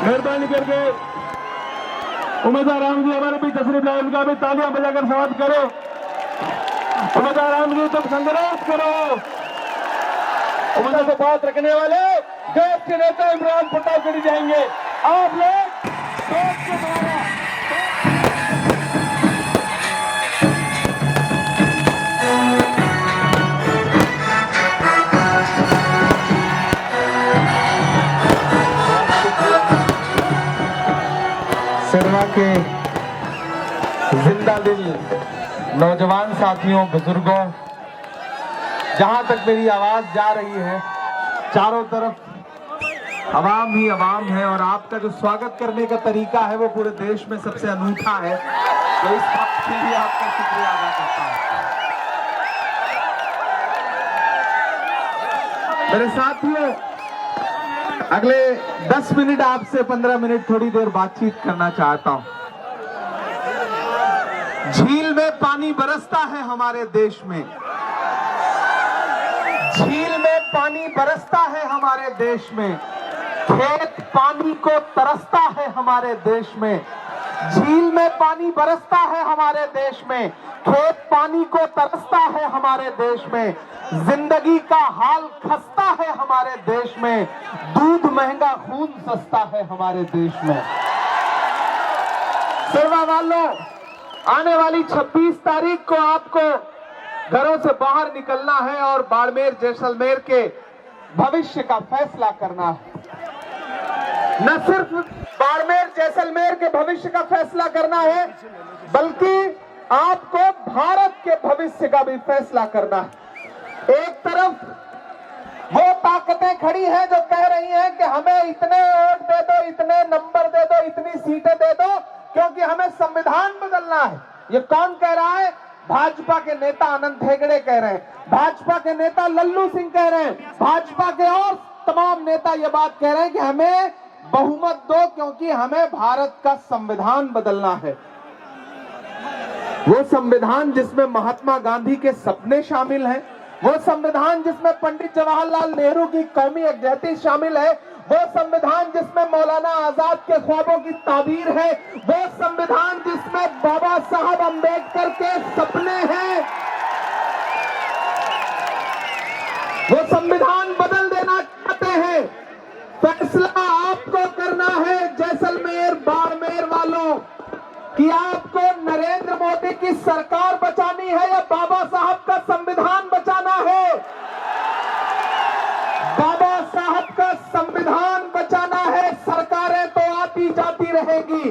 मेहरबानी करके उम्मीदवार राम जी हमारे बीच तशरीफ लाए, उनका भी तालियां बजाकर स्वागत करो। उम्मीदवार राम जी तुम संघर्ष करो। उम्मीदवार से बात रखने वाले देश के नेता इमरान प्रताप गढ़ी जाएंगे। आप लोग देश के द्वारा सिरवा के जिंदा दिल नौजवान साथियों, बुजुर्गों, जहां तक मेरी आवाज जा रही है चारों तरफ अवाम ही अवाम है और आपका जो स्वागत करने का तरीका है वो पूरे देश में सबसे अनूठा है। तो इस बात के लिए आपका शुक्रिया अदा करता हूं। मेरे साथियों, अगले 10 मिनट आपसे 15 मिनट थोड़ी देर बातचीत करना चाहता हूं। झील में पानी बरसता है हमारे देश में, झील में पानी बरसता है हमारे देश में, खेत पानी को तरसता है हमारे देश में। झील में पानी बरसता है हमारे देश में, खेत पानी को तरसता है हमारे देश में, जिंदगी का हाल खस्ता है हमारे देश में, दूध महंगा खून सस्ता है हमारे देश में। सिरवा वालों, आने वाली 26 तारीख को आपको घरों से बाहर निकलना है और बाड़मेर जैसलमेर के भविष्य का फैसला करना है। न सिर्फ बाड़मेर जैसलमेर के भविष्य का फैसला करना है, बल्कि आपको भारत के भविष्य का भी फैसला करना है। एक तरफ वो ताकतें खड़ी हैं जो कह रही हैं कि हमें इतने वोट दे दो, इतने नंबर दे दो, इतनी सीटें दे दो, क्योंकि हमें संविधान बदलना है। ये कौन कह रहा है? भाजपा के नेता अनंत हेगड़े कह रहे हैं, भाजपा के नेता लल्लू सिंह कह रहे हैं, भाजपा के और तमाम नेता ये बात कह रहे हैं कि हमें बहुमत दो, क्योंकि हमें भारत का संविधान बदलना है। वो संविधान जिसमें महात्मा गांधी के सपने शामिल हैं, वो संविधान जिसमें पंडित जवाहरलाल नेहरू की कौमी यकजहती शामिल है, वो संविधान जिसमें मौलाना आजाद के ख्वाबों की ताबीर है, वो संविधान जिसमें बाबा साहब अम्बेडकर के सपने हैं, वो संविधान बदल देना चाहते हैं। फैसला आपको करना है जैसलमेर बाड़मेर वालों, कि आपको नरेंद्र मोदी की सरकार बचानी है या बाबा साहब का संविधान बचाना है। बाबा साहब का संविधान बचाना है। सरकारें तो आती जाती रहेगी,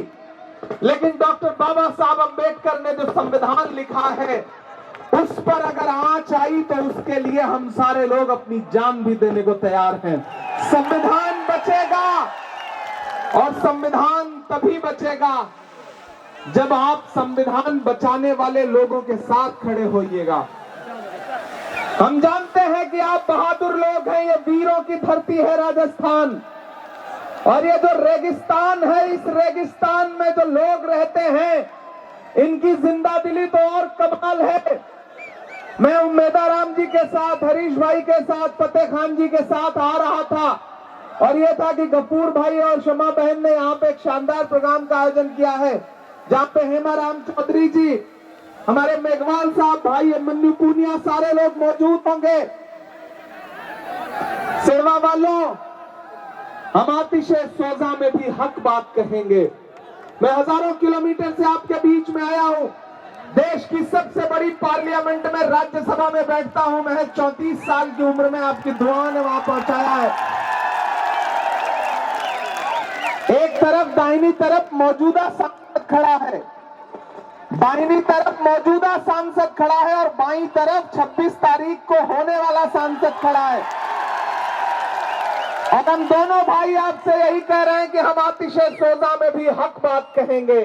लेकिन डॉक्टर बाबा साहब अम्बेडकर ने जो संविधान लिखा है उस पर अगर आंच आई तो उसके लिए हम सारे लोग अपनी जान भी देने को तैयार हैं। संविधान बचेगा और संविधान तभी बचेगा जब आप संविधान बचाने वाले लोगों के साथ खड़े होइएगा। हम जानते हैं कि आप बहादुर लोग हैं, ये वीरों की धरती है राजस्थान, और ये जो रेगिस्तान है, इस रेगिस्तान में जो लोग रहते हैं इनकी जिंदा दिली तो और कमाल है। मैं उम्मेदाराम जी के साथ, हरीश भाई के साथ, फतेह खान जी के साथ आ रहा था और यह था कि गफूर भाई और शमा बहन ने यहाँ पे एक शानदार प्रोग्राम का आयोजन किया है, जहाँ पे हेमाराम चौधरी जी, हमारे मेघवाल साहब, भाई मन्नू पूनिया, सारे लोग मौजूद होंगे। सेवा वालों, हम अतिशय सोजा में भी हक बात कहेंगे। मैं हजारों किलोमीटर से आपके बीच में आया हूं। देश की सबसे बड़ी पार्लियामेंट में, राज्यसभा में बैठता हूं। मैं 34 साल की उम्र में आपकी दुआओं ने वहां पहुंचाया है। एक तरफ दाहिनी तरफ मौजूदा सांसद खड़ा है, दाहिनी तरफ मौजूदा सांसद खड़ा है और बाईं तरफ 26 तारीख को होने वाला सांसद खड़ा है। और हम दोनों भाई आपसे यही कह रहे हैं कि हम अतिशय सोजा में भी हक बात कहेंगे,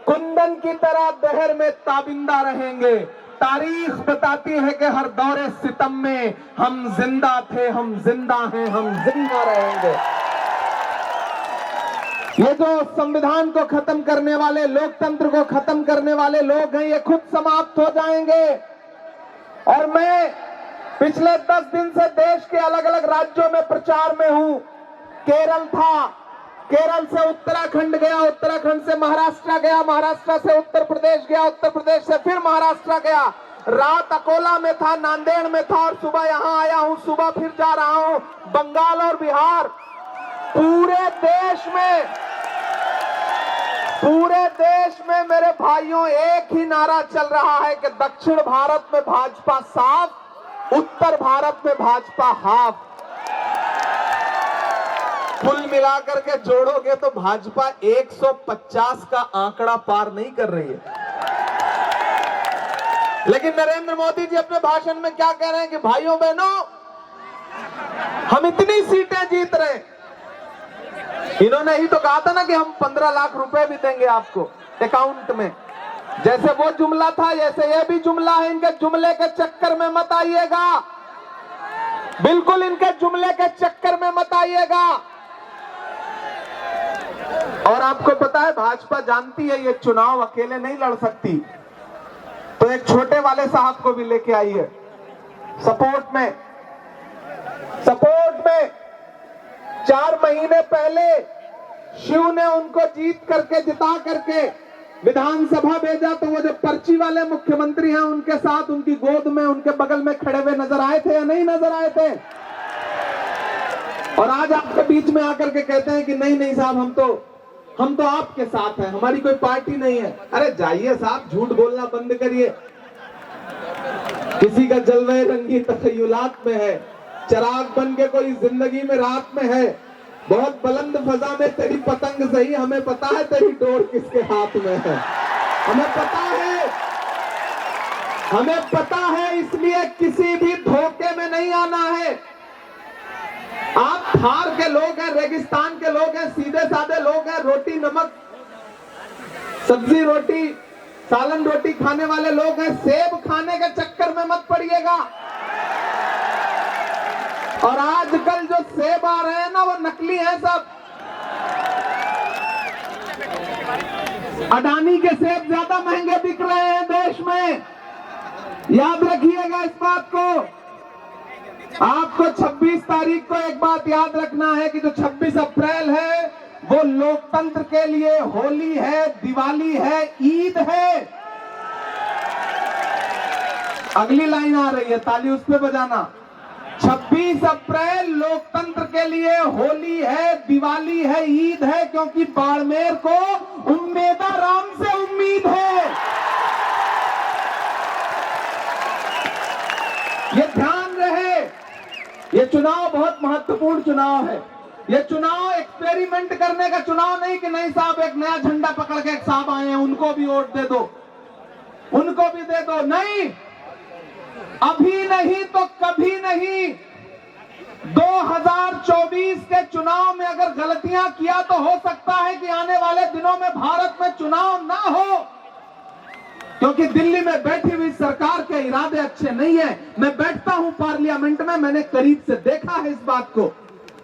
कुंदन की तरह दहर में ताबिंदा रहेंगे। तारीख बताती है कि हर दौरे सितम में हम जिंदा थे, हम जिंदा हैं, हम जिंदा रहेंगे। ये जो संविधान को खत्म करने वाले, लोकतंत्र को खत्म करने वाले लोग हैं, ये खुद समाप्त हो जाएंगे। और मैं पिछले 10 दिन से देश के अलग अलग राज्यों में प्रचार में हूं। केरल था, केरल से उत्तराखंड गया, उत्तराखंड से महाराष्ट्र गया, महाराष्ट्र से उत्तर प्रदेश गया, उत्तर प्रदेश से फिर महाराष्ट्र गया। रात अकोला में था, नांदेड़ में था और सुबह यहां आया हूं, सुबह फिर जा रहा हूं बंगाल और बिहार। पूरे देश में मेरे भाइयों एक ही नारा चल रहा है कि दक्षिण भारत में भाजपा साफ, उत्तर भारत में भाजपा हाफ। कुल मिलाकर के जोड़ोगे तो भाजपा 150 का आंकड़ा पार नहीं कर रही है। लेकिन नरेंद्र मोदी जी अपने भाषण में क्या कह रहे हैं कि भाइयों बहनों, हम इतनी सीटें जीत रहे हैं। इन्होंने ही तो कहा था ना कि हम 15 लाख रुपए भी देंगे आपको अकाउंट में। जैसे वो जुमला था, जैसे ये भी जुमला है। इनके जुमले के चक्कर में मत आइएगा, बिल्कुल इनके जुमले के चक्कर में मत आइएगा। और आपको पता है, भाजपा जानती है ये चुनाव अकेले नहीं लड़ सकती, तो एक छोटे वाले साहब को भी लेके आई है सपोर्ट में। 4 महीने पहले शिव ने उनको जिता करके विधानसभा भेजा, तो वो जो पर्ची वाले मुख्यमंत्री हैं उनके साथ, उनकी गोद में, उनके बगल में खड़े हुए नजर आए थे या नहीं नजर आए थे? और आज आपके बीच में आकर के कहते हैं कि नहीं नहीं साहब, हम तो आपके साथ हैं, हमारी कोई पार्टी नहीं है। अरे जाइए साहब, झूठ बोलना बंद करिए। किसी का जलवे रंगी तखय्युलात में है, चिराग बन के कोई जिंदगी में रात में है। बहुत बुलंद फजा में तेरी पतंग सही, हमें पता है तेरी डोर किसके हाथ में है। हमें पता है, इसलिए किसी भी धोखे में नहीं आना है। आप थार के लोग हैं, रेगिस्तान के लोग हैं, सीधे साधे लोग हैं, रोटी नमक सब्जी रोटी सालन रोटी खाने वाले लोग हैं। सेब खाने के चक्कर में मत पड़िएगा। और आजकल जो सेब आ रहे हैं ना, वो नकली हैं सब। अडानी के सेब ज्यादा महंगे बिक रहे हैं देश में, याद रखिएगा इस बात को। आपको 26 तारीख को एक बात याद रखना है कि जो 26 अप्रैल है वो लोकतंत्र के लिए होली है, दिवाली है, ईद है। अगली लाइन आ रही है, ताली उस पे बजाना। 26 अप्रैल लोकतंत्र के लिए होली है, दिवाली है, ईद है, क्योंकि बाड़मेर को उम्मेदाराम से उम्मीद है। ये ध्यान रहे, ये चुनाव बहुत महत्वपूर्ण चुनाव है। ये चुनाव एक्सपेरिमेंट करने का चुनाव नहीं कि नहीं साहब एक नया झंडा पकड़ के एक साहब आए हैं, उनको भी वोट दे दो, उनको भी दे दो। नहीं, अभी नहीं तो कभी नहीं। 2024 के चुनाव में अगर गलतियां किया तो हो सकता है कि आने वाले दिनों में भारत में चुनाव ना हो, क्योंकि दिल्ली में बैठी हुई सरकार के इरादे अच्छे नहीं है। मैं बैठता हूं पार्लियामेंट में, मैंने करीब से देखा है इस बात को।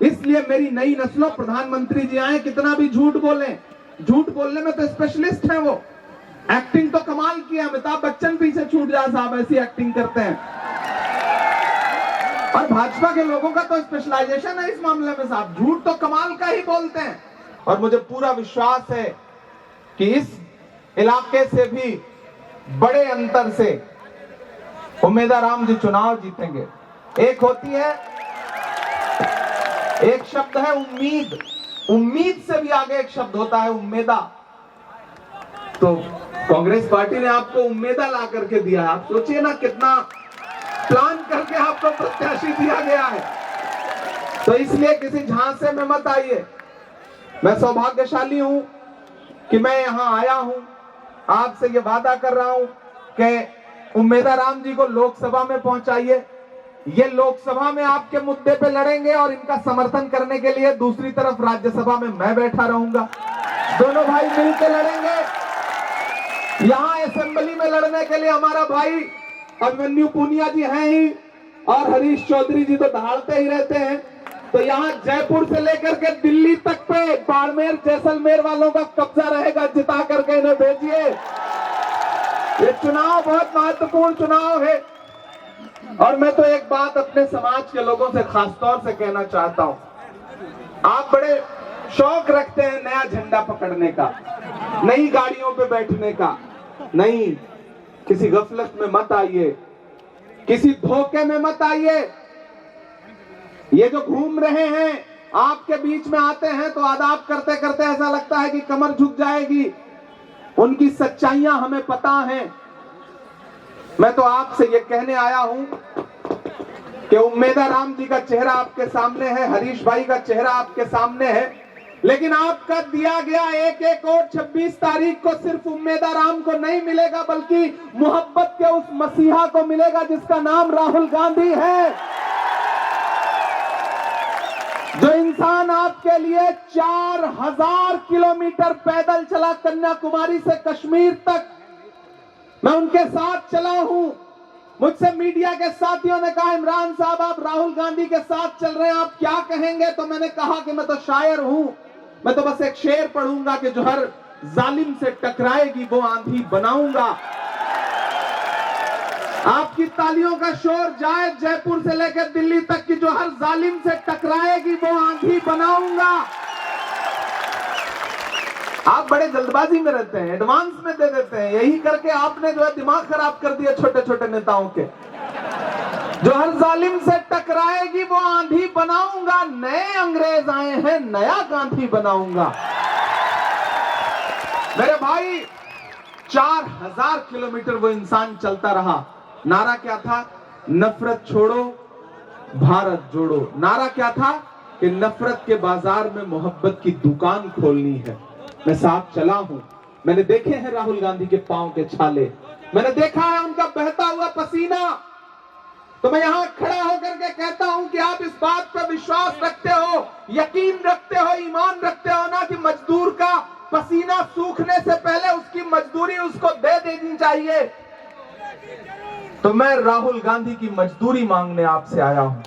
इसलिए मेरी नई नस्लों, प्रधानमंत्री जी आए, कितना भी झूठ बोलें, झूठ बोलने में तो स्पेशलिस्ट हैं वो, एक्टिंग तो कमाल की है, अमिताभ बच्चन पीछे छूट जाए साहब, ऐसी एक्टिंग करते हैं। और भाजपा के लोगों का तो स्पेशलाइजेशन है इस मामले में साहब, झूठ तो कमाल का ही बोलते हैं। और मुझे पूरा विश्वास है कि इस इलाके से भी बड़े अंतर से उम्मेदाराम जी चुनाव जीतेंगे। एक होती है, एक शब्द है उम्मीद, उम्मीद से भी आगे एक शब्द होता है उम्मेदा। तो कांग्रेस पार्टी ने आपको उम्मेदा ला करके दिया है। आप सोचिए ना कितना प्लान करके आपको प्रत्याशी दिया गया है। तो इसलिए किसी झांसे में मत आइए। मैं सौभाग्यशाली हूं कि मैं यहां आया हूं, आपसे ये वादा कर रहा हूं कि उम्मेदाराम जी को लोकसभा में पहुंचाइए। ये लोकसभा में आपके मुद्दे पे लड़ेंगे और इनका समर्थन करने के लिए दूसरी तरफ राज्यसभा में मैं बैठा रहूंगा। दोनों भाई मिलकर लड़ेंगे। यहां असेंबली में लड़ने के लिए हमारा भाई अभिमन्यु पूनिया जी हैं ही, और हरीश चौधरी जी तो दहाड़ते ही रहते हैं। तो यहां जयपुर से लेकर के दिल्ली तक पे बाड़मेर जैसलमेर वालों का कब्जा रहेगा। जिता करके इन्हें भेजिए। ये चुनाव बहुत महत्वपूर्ण चुनाव है। और मैं तो एक बात अपने समाज के लोगों से खासतौर से कहना चाहता हूं, आप बड़े शौक रखते हैं नया झंडा पकड़ने का, नई गाड़ियों पे बैठने का। नहीं, किसी गफलत में मत आइए, किसी धोखे में मत आइए। ये जो घूम रहे हैं आपके बीच में आते हैं तो आदाब करते करते ऐसा लगता है कि कमर झुक जाएगी। उनकी सच्चाइयां हमें पता हैं। मैं तो आपसे ये कहने आया हूं कि उम्मेदाराम जी का चेहरा आपके सामने है, हरीश भाई का चेहरा आपके सामने है, लेकिन आपका दिया गया एक एक वोट 26 तारीख को सिर्फ उम्मेदाराम को नहीं मिलेगा, बल्कि मोहब्बत के उस मसीहा को मिलेगा जिसका नाम राहुल गांधी है। जो इंसान आपके लिए 4000 किलोमीटर पैदल चला कन्याकुमारी से कश्मीर तक। मैं उनके साथ चला हूं। मुझसे मीडिया के साथियों ने कहा, इमरान साहब आप राहुल गांधी के साथ चल रहे हैं, आप क्या कहेंगे? तो मैंने कहा कि मैं तो शायर हूं, मैं तो बस एक शेर पढ़ूंगा कि जो हर जालिम से टकराएगी वो आंधी बनाऊंगा। आपकी तालियों का शोर जाए जयपुर से लेकर दिल्ली तक की, जो हर जालिम से टकराएगी वो आंधी बनाऊंगा। आप बड़े जल्दबाजी में रहते हैं, एडवांस में दे देते हैं। यही करके आपने जो है दिमाग खराब कर दिया छोटे छोटे नेताओं के। जो हर जालिम से टकराएगी वो आंधी बनाऊंगा। नए अंग्रेज आए हैं, नया गांधी बनाऊंगा। मेरे भाई 4000 किलोमीटर वो इंसान चलता रहा। नारा क्या था? नफरत छोड़ो भारत जोड़ो। नारा क्या था? कि नफरत के बाजार में मोहब्बत की दुकान खोलनी है। मैं साथ चला हूं, मैंने देखे हैं राहुल गांधी के पांव के छाले, मैंने देखा है उनका बहता हुआ पसीना। तो मैं यहां खड़ा होकर के कहता हूं कि आप इस बात पर विश्वास रखते हो, यकीन रखते हो, ईमान रखते हो ना कि मजदूर का पसीना सूखने से पहले उसकी मजदूरी उसको दे देनी चाहिए। तो मैं राहुल गांधी की मजदूरी मांगने आपसे आया हूं।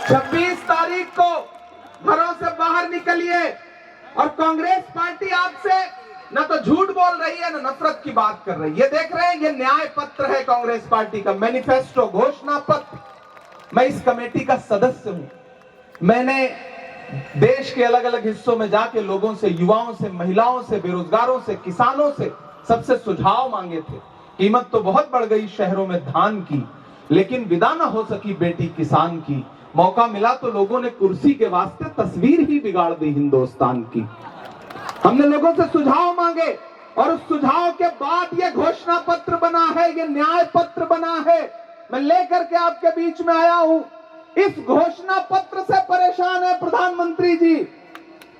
26 तारीख को घरों से बाहर निकलिए। और कांग्रेस पार्टी आपसे ना तो झूठ बोल रही है, ना नफरत की बात कर रही है। ये देख रहे हैं, ये न्याय पत्र है कांग्रेस पार्टी का, मैनिफेस्टो, घोषणा पत्र। मैं इस कमेटी का सदस्य हूं। मैंने देश के अलग अलग हिस्सों में जाके लोगों से, युवाओं से, महिलाओं से, बेरोजगारों से, किसानों से सबसे सुझाव मांगे थे। कीमत तो बहुत बढ़ गई शहरों में धान की, लेकिन विदा ना हो सकी बेटी किसान की। मौका मिला तो लोगों ने कुर्सी के वास्ते तस्वीर ही बिगाड़ दी हिंदुस्तान की। हमने लोगों से सुझाव मांगे और उस सुझाव के बाद ये घोषणा पत्र बना है, ये न्याय पत्र बना है। मैं लेकर के आपके बीच में आया हूं। इस घोषणा पत्र से परेशान है प्रधानमंत्री जी,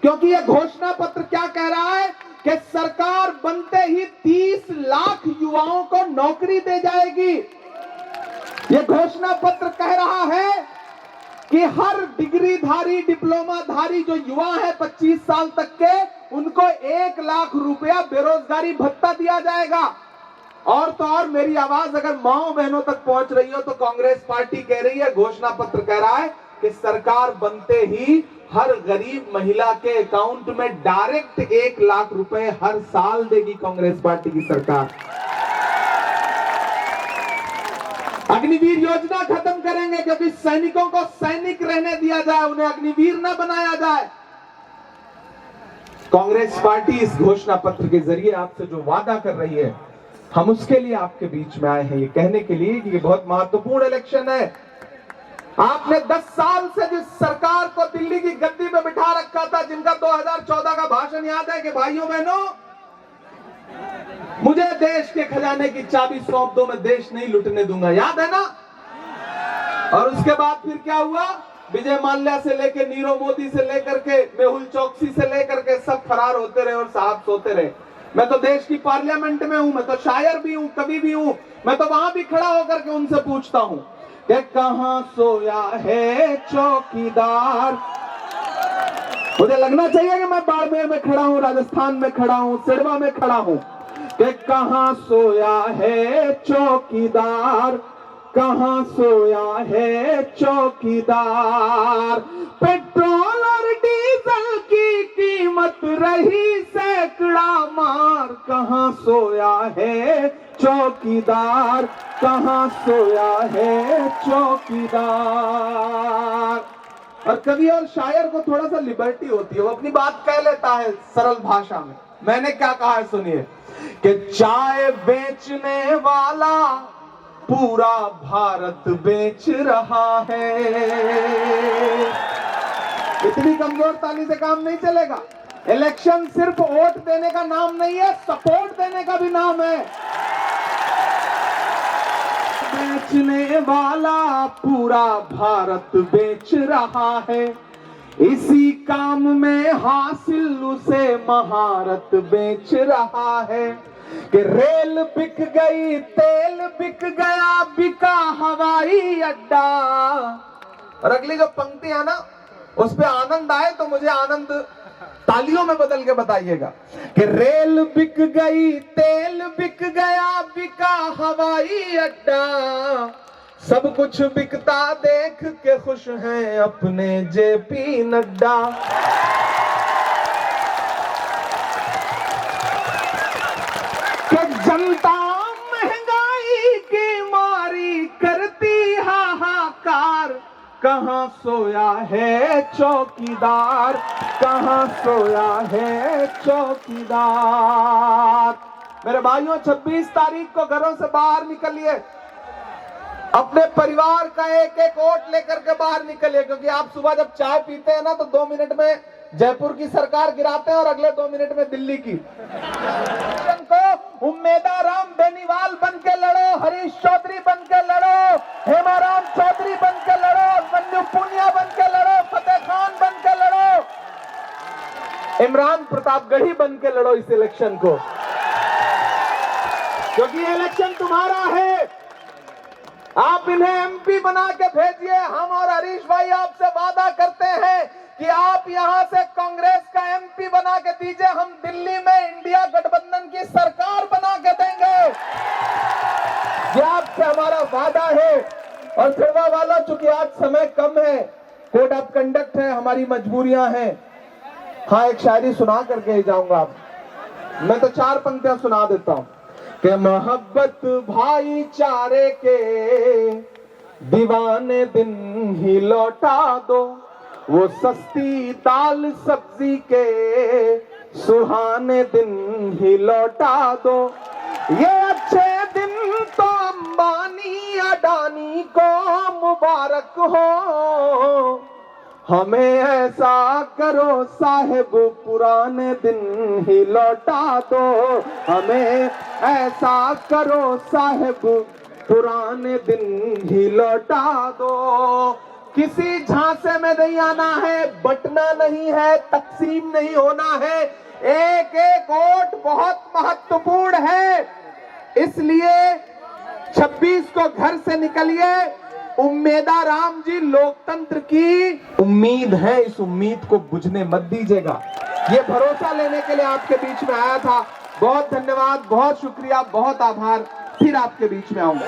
क्योंकि यह घोषणा पत्र क्या कह रहा है कि सरकार बनते ही 30 लाख युवाओं को नौकरी दे जाएगी। यह घोषणा पत्र कह रहा है कि हर डिग्रीधारी, डिप्लोमाधारी जो युवा है 25 साल तक के, उनको 1 लाख रुपया बेरोजगारी भत्ता दिया जाएगा। और तो और मेरी आवाज अगर माओ बहनों तक पहुंच रही हो तो कांग्रेस पार्टी कह रही है, घोषणा पत्र कह रहा है कि सरकार बनते ही हर गरीब महिला के अकाउंट में डायरेक्ट 1 लाख रुपए हर साल देगी कांग्रेस पार्टी की सरकार। अग्निवीर योजना खत्म करेंगे, क्योंकि सैनिकों को सैनिक रहने दिया जाए, उन्हें अग्निवीर न बनाया जाए। कांग्रेस पार्टी इस घोषणा पत्र के जरिए आपसे जो वादा कर रही है, हम उसके लिए आपके बीच में आए हैं, ये कहने के लिए कि ये बहुत महत्वपूर्ण इलेक्शन है। आपने 10 साल से जिस सरकार को दिल्ली की गद्दी पे बिठा रखा था, जिनका 2014 का भाषण याद है कि भाइयों बहनों, मुझे देश के खजाने की चाबी सौंप दो, मैं देश नहीं लुटने दूंगा, याद है ना? और उसके बाद फिर क्या हुआ? विजय माल्या से लेकर नीरव मोदी से लेकर के मेहुल चौकसी से लेकर के सब फरार होते रहे और साहब सोते रहे। मैं तो देश की पार्लियामेंट में हूं, मैं तो शायर भी हूं, कवि भी हूं, मैं तो वहां भी खड़ा होकर के उनसे पूछता हूं कि कहां सोया है चौकीदार। मुझे लगना चाहिए कि मैं बाड़मेर में खड़ा हूं, राजस्थान में खड़ा हूं, सिरवा में खड़ा हूं, कि कहां सोया है चौकीदार, कहां सोया है चौकीदार। पेट्रोल और डीजल की कीमत रही सैकड़ा मार, कहां सोया है चौकीदार, कहां सोया है चौकीदार। और कवि और शायर को थोड़ा सा लिबर्टी होती है, वो अपनी बात कह लेता है सरल भाषा में। मैंने क्या कहा है सुनिए, कि चाय बेचने वाला पूरा भारत बेच रहा है। इतनी कमजोर ताली से काम नहीं चलेगा। इलेक्शन सिर्फ वोट देने का नाम नहीं है, सपोर्ट देने का भी नाम है। बेचने वाला पूरा भारत बेच रहा है, इसी काम में हासिल उसे महारत बेच रहा है। कि रेल बिक गई, तेल बिक गया, बिका हवाई अड्डा। और अगली जो पंक्ति है ना, उस पे आनंद आए तो मुझे आनंद तालियों में बदल के बताइएगा। कि रेल बिक गई, तेल बिक गया, बिका हवाई अड्डा, सब कुछ बिकता देख के खुश हैं अपने जेपी नड्डा। कि जनता महंगाई की मारी करती हाहाकार, कहां सोया है चौकीदार, कहां सोया है चौकीदार। मेरे भाइयों, 26 तारीख को घरों से बाहर निकलिए, अपने परिवार का एक एक वोट लेकर के बाहर निकलिए, क्योंकि आप सुबह जब चाय पीते हैं ना, तो 2 मिनट में जयपुर की सरकार गिराते हैं और अगले 2 मिनट में दिल्ली की। को उम्मेदा राम बेनीवाल बन के लड़ो, हरीश चौधरी बन के लड़ो, हेमाराम चौधरी बन के लड़ो, मन्नू पुनिया बन के लड़ो, फतेह खान बन के लड़ो, इमरान प्रतापगढ़ी बन के लड़ो इस इलेक्शन को, क्योंकि ये इलेक्शन तुम्हारा है। आप इन्हें एमपी बना के भेजिए। हम और हरीश भाई आपसे वादा करते हैं कि आप यहां से कांग्रेस का एमपी बना के दीजिए, हम दिल्ली में इंडिया गठबंधन की सरकार बना के देंगे। ये आपसे हमारा वादा है। और सेवा वाला, चूंकि आज समय कम है, कोड ऑफ कंडक्ट है, हमारी मजबूरियां हैं। हाँ, एक शायरी सुना करके ही जाऊंगा। मैं तो 4 पंक्तियां सुना देता हूं कि मोहब्बत भाईचारे के दीवाने दिन ही लौटा दो, वो सस्ती दाल सब्जी के सुहाने दिन ही लौटा दो। ये अच्छे दिन तो अंबानी अडानी को मुबारक हो, हमें ऐसा करो साहिब पुराने दिन ही लौटा दो, हमें ऐसा करो साहिब पुराने दिन ही लौटा दो। किसी झांसे में नहीं आना है, बंटना नहीं है, तकसीम नहीं होना है। एक एक वोट बहुत महत्वपूर्ण है, इसलिए 26 को घर से निकलिए। उम्मेदा राम जी लोकतंत्र की उम्मीद है, इस उम्मीद को बुझने मत दीजिएगा। ये भरोसा लेने के लिए आपके बीच में आया था। बहुत धन्यवाद, बहुत शुक्रिया, बहुत आभार। फिर आपके बीच में आऊंगा।